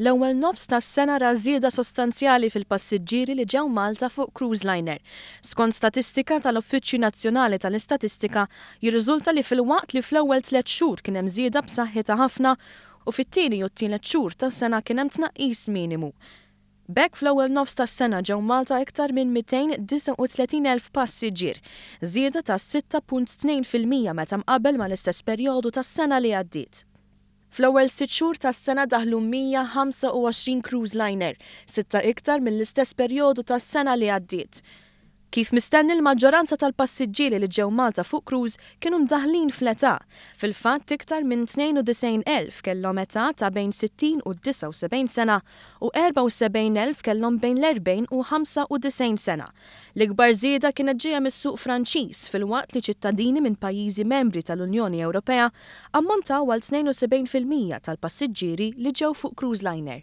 L-ewwel nofs tas-sena ra żieda sostanzjali fil-passiġġieri li ġew Malta fuq cruise liner. Skont statistika tal-Uffiċċju Nazzjonali tal-Istatistika jirriżulta li fil-waqt li fl-ewwel 3 xhur kien hemm żieda b'saħħitha ħafna u fit-tieni u t-tielet xhur tas-sena kien hemm tnaqqis minimu. B'hekk fl-ewwel nofs tas-sena ġew Malta iktar minn 239,000 passiġġier, żieda ta' 6.2% meta mqabbel mal-istess perjodu tas-sena li għaddiet. Fl-ewwel 6 xhur tas-sena daħlu 125 cruise liner, 6 iktar mill-istess perjodu tas-sena li għaddiet. Kif mistenni l-maġġoranza tal-passiġġieri li ġew Malta fuq cruise kienu mdaħħlin fl-età. Fil-fatt iktar minn 92,000 kellhom età ta' bejn 60 u 79 sena u 74,000 kellhom bejn l-40 u 95 sena. L-ikbar żieda kienet ġejja mis-suq Franċiż fil-waqt li ċittadini minn pajjiżi membri tal-Unjoni Ewropea ammontaw għal 72% tal-passiġġieri li ġew fuq cruise liner.